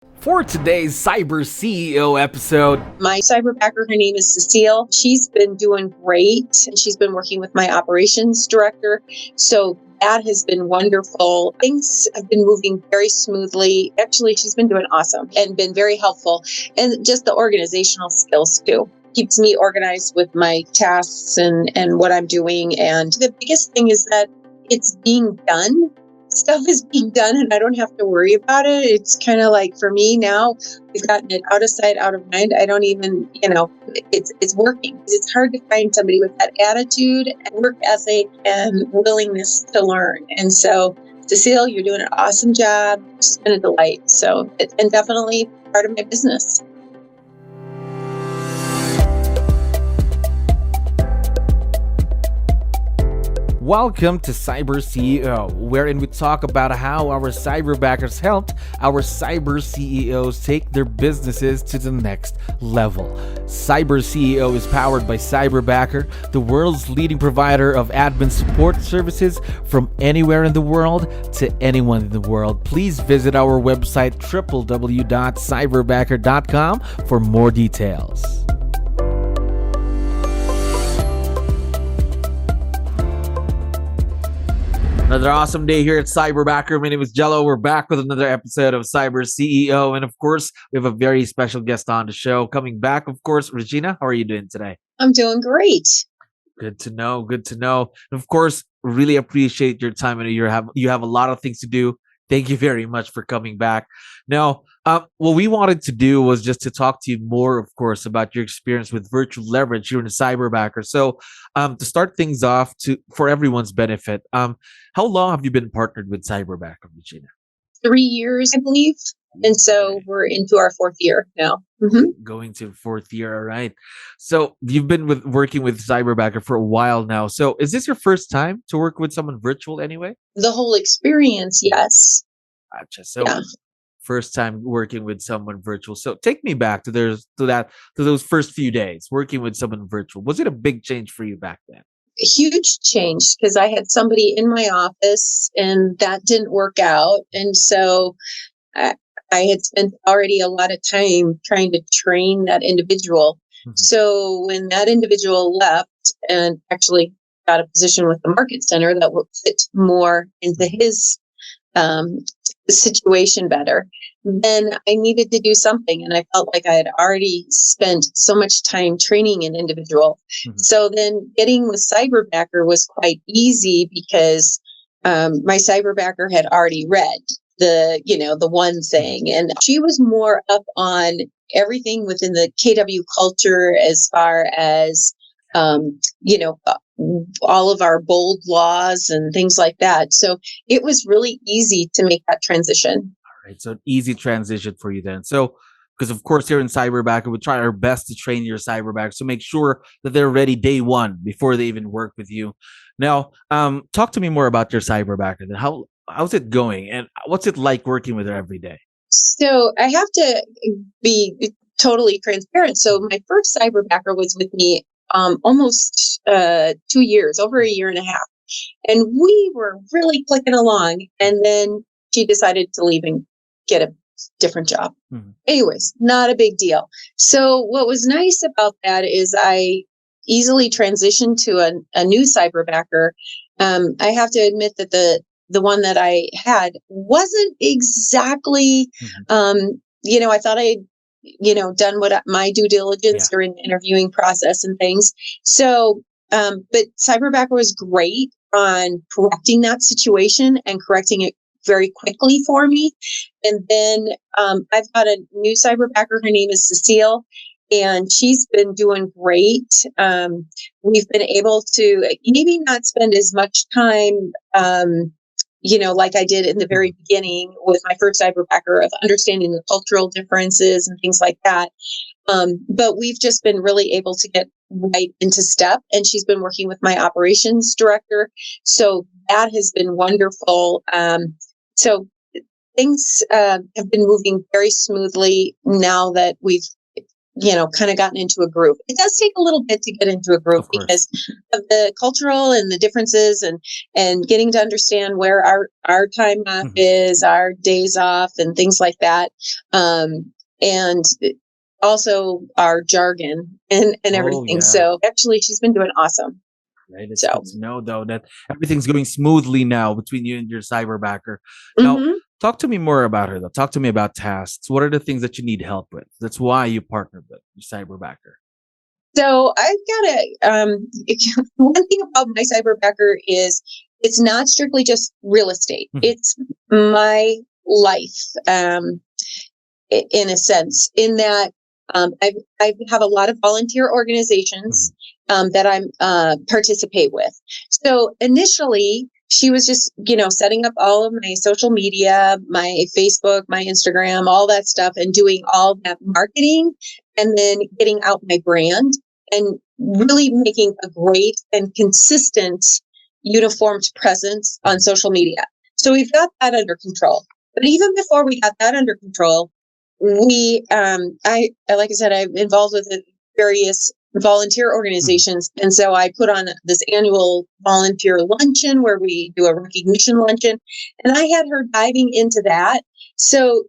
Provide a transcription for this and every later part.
For today's Cyber CEO episode, my Cyberbacker, her name is 𝗙cie𝗳𝗹𝗶𝗹. She's been doing great. She's been working with my operations director. So that has been wonderful. Things have been moving very smoothly. Actually, she's been doing awesome and been very helpful. And just the organizational skills too. Keeps me organized with my tasks and what I'm doing. And the biggest thing is that it's being done. Stuff is being done and I don't have to worry about it. It's kind of like, for me now, we've gotten it out of sight, out of mind. I don't even, it's working. It's hard to find somebody with that attitude and work ethic and willingness to learn. And so, 𝗙cie, you're doing an awesome job. It's been a delight. So, and definitely part of my business. welcome to Cyber CEO, wherein we talk about how our cyberbackers helped our cyber CEOs take their businesses to the next level. Cyber CEO is powered by Cyberbacker, the world's leading provider of admin support services from anywhere in the world to anyone in the world. Please visit our website www.cyberbacker.com for more details. Another awesome day here at Cyberbacker. My name is Jello. We're back with another episode of Cyber CEO. And of course, we have a very special guest on the show. Coming back, of course, Regina, how are you doing today? I'm doing great. Good to know. Good to know. And of course, really appreciate your time. I know you have a lot of things to do. Thank you very much for coming back. Now, what we wanted to do was just to talk to you more, of course, about your experience with virtual leverage here in the Cyberbacker. So, to start things off, for everyone's benefit, how long have you been partnered with Cyberbacker, Regina? 3 years, I believe. And so we're into our 4th year now. Mm-hmm. Going to 4th year, all right. So you've been working with Cyberbacker for a while now. So is this your first time to work with someone virtual anyway? The whole experience, yes. Gotcha. So yeah. First time working with someone virtual. So take me back to those first few days working with someone virtual. Was it a big change for you back then? A huge change, because I had somebody in my office and that didn't work out. And so I had spent already a lot of time trying to train that individual. Mm-hmm. So when that individual left and actually got a position with the market center that would fit more into his situation better, then I needed to do something. And I felt like I had already spent so much time training an individual. Mm-hmm. So then getting with Cyberbacker was quite easy because my Cyberbacker had already read the one thing. And she was more up on everything within the KW culture as far as, all of our bold laws and things like that. So it was really easy to make that transition. All right. So an easy transition for you then. So, because of course here in Cyberbacker, we try our best to train your Cyberbackers to make sure that they're ready day one before they even work with you. Now, talk to me more about your Cyberbacker. Then how's it going, and what's it like working with her every day? So I have to be totally transparent. So my first Cyberbacker was with me almost 2 years, over a year and a half. And we were really clicking along. And then she decided to leave and get a different job. Mm-hmm. Anyways, not a big deal. So what was nice about that is I easily transitioned to a new Cyberbacker. I have to admit that the one that I had wasn't exactly, I thought I done what my due diligence during the interviewing process and things. So, but Cyberbacker was great on correcting that situation and correcting it very quickly for me. And then I've got a new Cyberbacker. Her name is 𝗙cie𝗳𝗹𝗶𝗹, and she's been doing great. We've been able to maybe not spend as much time like I did in the very beginning with my first Cyberbacker, of understanding the cultural differences and things like that. But we've just been really able to get right into step, and she's been working with my operations director. So that has been wonderful. So things have been moving very smoothly now that we've kind of gotten into a groove. It does take a little bit to get into a groove Of course. because of the cultural and the differences and getting to understand where our time off Mhm. is, our days off and things like that. And also our jargon and Oh, everything. yeah. So actually she's been doing awesome. Right. It's good So, to know, though, that everything's going smoothly now between you and your cyberbacker. Now, mhm. talk to me more about her, though. Talk to me about tasks. What are the things that you need help with? That's why you partnered with your cyberbacker. So I've got one thing about my cyberbacker is it's not strictly just real estate. Mhm. It's my life, in a sense, in that I have a lot of volunteer organizations Mhm. that I'm participate with. So initially, she was just setting up all of my social media, my Facebook, my Instagram, all that stuff, and doing all that marketing, and then getting out my brand and really making a great and consistent, uniformed presence on social media. So we've got that under control. But even before we got that under control, we like I said, I'm involved with various volunteer Mhm. organizations, and so I put on this annual volunteer luncheon where we do a recognition luncheon, and I had her diving into that. So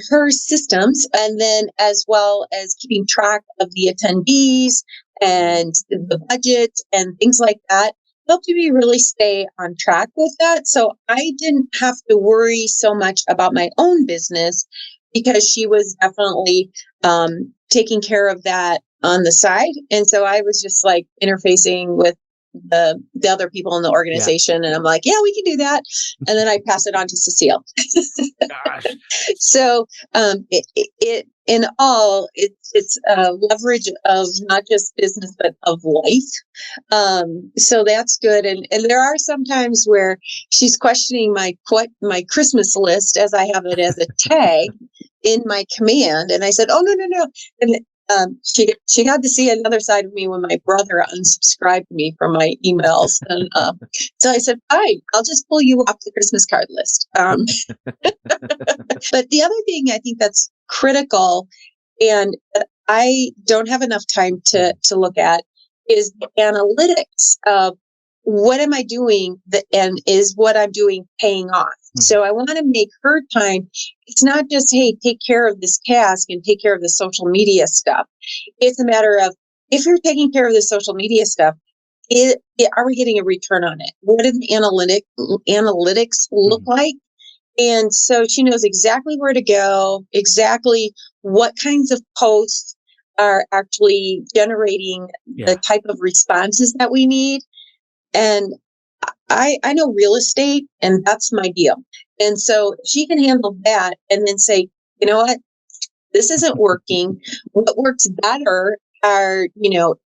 her systems, and then as well as keeping track of the attendees and the budget and things like that, helped me really stay on track with that. So I didn't have to worry so much about my own business because she was definitely taking care of that on the side. And so I was just like interfacing with the other people in the Yeah. organization, and I'm like, yeah, we can do that. And then I pass it on to 𝗙cie𝗯𝗹𝗶. Gosh. So it in all, it's a leverage of not just business but of life. So that's good. And there are some times where she's questioning my Christmas list, as I have it as a tag in my command. And I said, oh, no. And she got to see another side of me when my brother unsubscribed me from my emails. And so I said, fine, I'll just pull you off the Christmas card list. But the other thing I think that's critical and that I don't have enough time to look at is the analytics of what am I doing and is what I'm doing paying off. Mhm. So I want to make her time. It's not just, hey, take care of this task and take care of the social media stuff. It's a matter of if you're taking care of the social media stuff, are we getting a return on it? What do the analytics look Mhm. like? And so she knows exactly where to go, exactly what kinds of posts are actually generating the Yeah. type of responses that we need. And I know real estate, and that's my deal. And so she can handle that and then say, you know what, this isn't working. What works better are,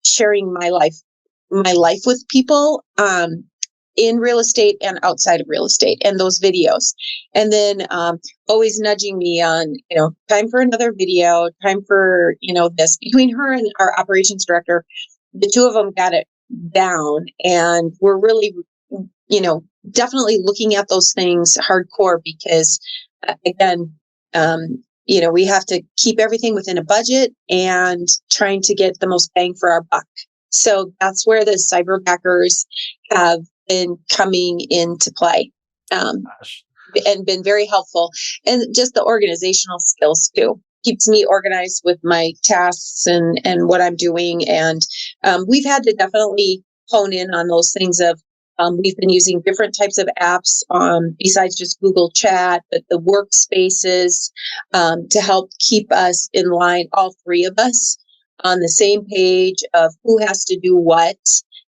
sharing my life with people in real estate and outside of real estate and those videos. And then always nudging me on, time for another video, time for, this. Between her and our operations director, the two of them got it down. And we're really, definitely looking at those things hardcore because, again, we have to keep everything within a budget and trying to get the most bang for our buck. So that's where the cyberbackers have been coming into play, Gosh. and been very helpful. And just the organizational skills too. Keeps me organized with my tasks and what I'm doing. And we've had to definitely hone in on those things of we've been using different types of apps besides just Google Chat, but the workspaces to help keep us in line, all three of us on the same page of who has to do what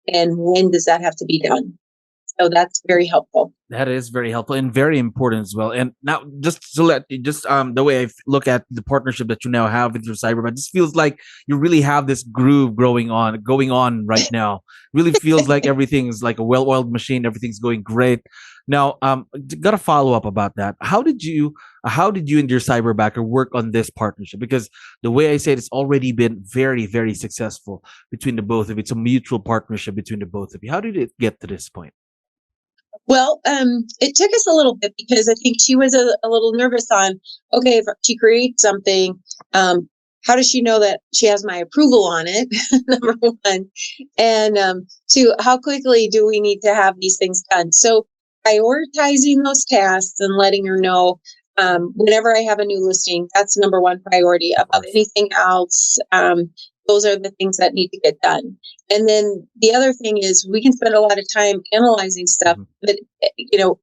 and when does that have to be done. So that's very helpful. That is very helpful and very important as well. And now, just to let just the way look at the partnership that you now have with your cyberman, just feels like you really have this groove going on right now. Really feels like everything is like a well-oiled machine. Everything's going great. Now, got a follow up about that. How did you and your cyberbacker work on this partnership? Because the way I said, it's already been very, very successful between the both of you. It's a mutual partnership between the both of you. How did it get to this point? Well, it took us a little bit because I think she was a little nervous on, okay, if she creates something, how does she know that she has my approval on it? Number one. And two, how quickly do we need to have these things done? So prioritizing those tasks and letting her know whenever I have a new listing, that's number one priority. Above anything else, those are the things that need to get done. And then the other thing is we can spend a lot of time analyzing stuff, but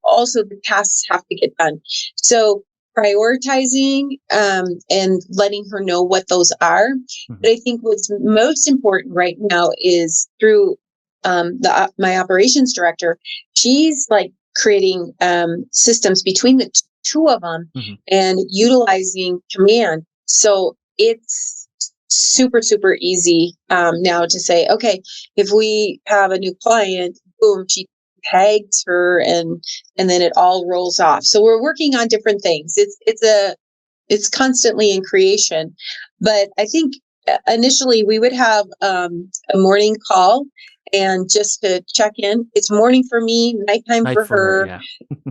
also the tasks have to get done. So prioritizing and letting her know what those are. But I think what's most important right now is through my operations director. She's like creating systems between the two of them and utilizing command. So it's super, super easy now to say, okay, if we have a new client, boom, she tags her and then it all rolls off. So we're working on different things. It's constantly in creation. But I think initially we would have a morning call and just to check in. It's morning for me, nighttime for her.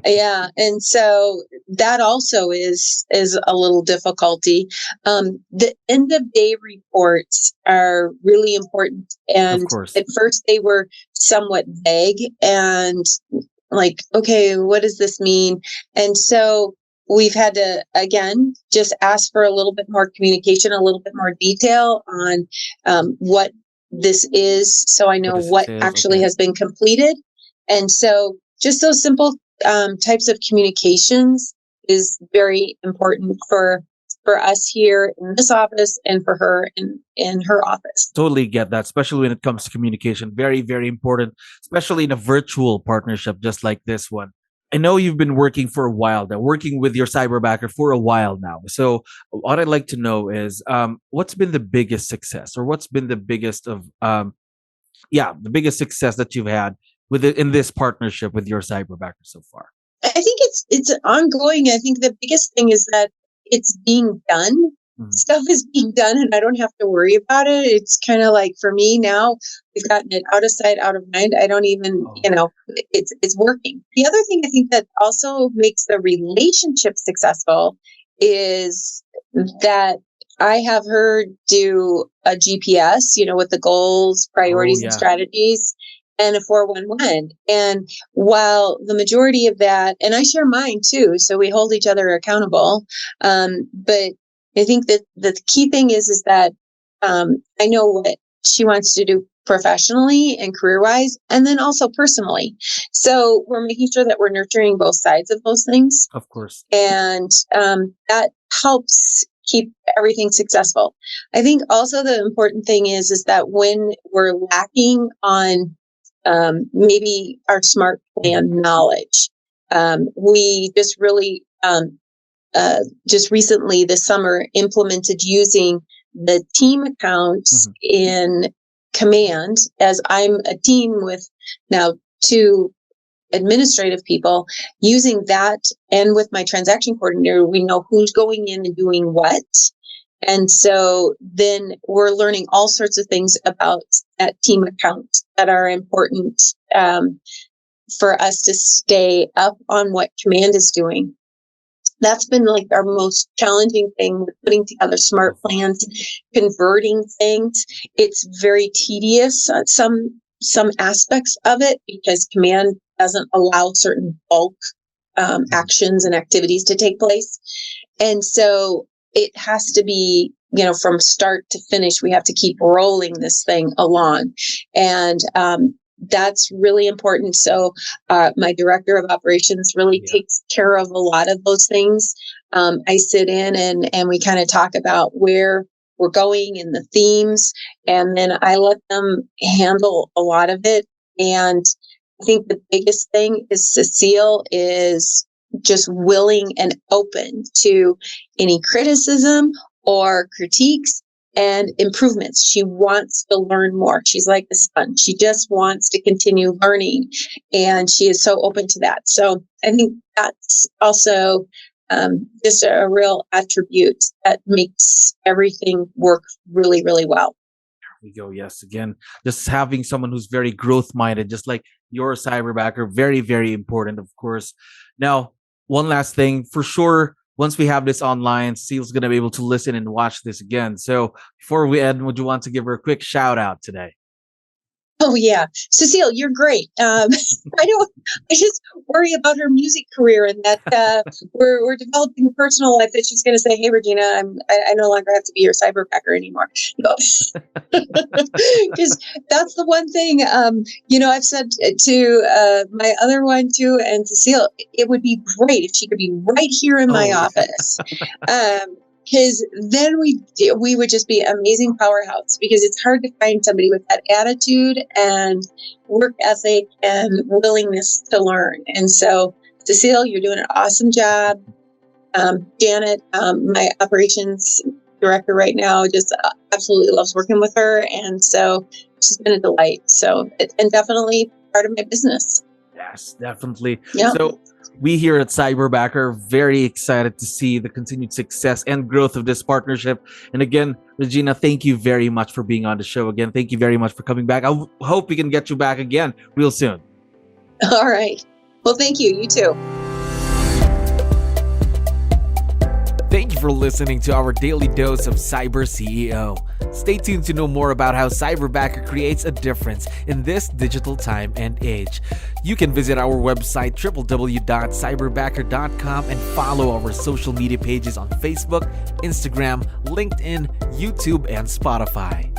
Yeah. And so that also is a little difficulty. The end of day reports are really important. And at first they were somewhat vague and like, okay, what does this mean? And so we've had to, again, just ask for a little bit more communication, a little bit more detail on what this is, so I know what actually has been completed. And so just those simple types of communications is very important for us here in this office and for her in her office. Totally get that, especially when it comes to communication. Very, very important, especially in a virtual partnership just like this one. I know you've been working for a while now, working with your Cyberbacker for a while now. So what I'd like to know is what's been the biggest success, or what's been the biggest of the biggest success that you've had in this partnership with your Cyberbacker so far? I think it's ongoing. I think the biggest thing is that it's being done. Stuff is being done and I don't have to worry about it. It's kind of like, for me now, we've gotten it out of sight, out of mind. I don't even, it's working. The other thing I think that also makes the relationship successful is that I have her do a GPS, with the goals, priorities, and strategies, and a 411. And while the majority of that, and I share mine too, so we hold each other accountable. But I think that the key thing is that I know what she wants to do professionally and career-wise, and then also personally. So we're making sure that we're nurturing both sides of those things. Of course. And that helps keep everything successful. I think also the important thing is that when we're lacking on maybe our smart plan knowledge, we just really just recently this summer implemented using the team account in command, as I'm a team with now 2 administrative people, using that, and with my transaction coordinator, we know who's going in and doing what. And so then we're learning all sorts of things about that team account that are important for us to stay up on what command is doing. That's been like our most challenging thing with putting together smart plans, converting things. It's very tedious, some aspects of it, because command doesn't allow certain bulk actions and activities to take place. And so it has to be, from start to finish, we have to keep rolling this thing along. And that's really important. So my director of operations really takes care of a lot of those things. I sit in and we kind of talk about where we're going and the themes, and then I let them handle a lot of it. And I think the biggest thing is 𝗙cie is just willing and open to any criticism or critiques and improvements. She wants to learn more. She's like the sponge. She just wants to continue learning, and she is so open to that. So I think that's also just a real attribute that makes everything work really, really well. There we go. Yes. Again, just having someone who's very growth minded, just like your Cyberbacker, very, very important, of course. Now, one last thing, for sure, once we have this online, Cecile's going to be able to listen and watch this again. So before we end, would you want to give her a quick shout out today? Oh yeah, Cecile, you're great. I just worry about her music career and that we're developing a personal life that she's going to say, "Hey, Regina, I no longer have to be your cyberbacker anymore." Because that's the one thing, I've said to my other one too, and Cecile, it would be great if she could be right here in my office. Because then we would just be an amazing powerhouse, because it's hard to find somebody with that attitude and work ethic and willingness to learn. And so, Cecile, you're doing an awesome job. Janet, my operations director right now, just absolutely loves working with her. And so she's been a delight. So, and definitely part of my business. Yes, definitely. Yeah. So we here at Cyberbacker are very excited to see the continued success and growth of this partnership. And again, Regina, thank you very much for being on the show again. Thank you very much for coming back. I hope we can get you back again real soon. All right. Well, thank you. You too. Thank you for listening to our daily dose of CyberCEO. Stay tuned to know more about how Cyberbacker creates a difference in this digital time and age. You can visit our website www.cyberbacker.com and follow our social media pages on Facebook, Instagram, LinkedIn, YouTube, and Spotify.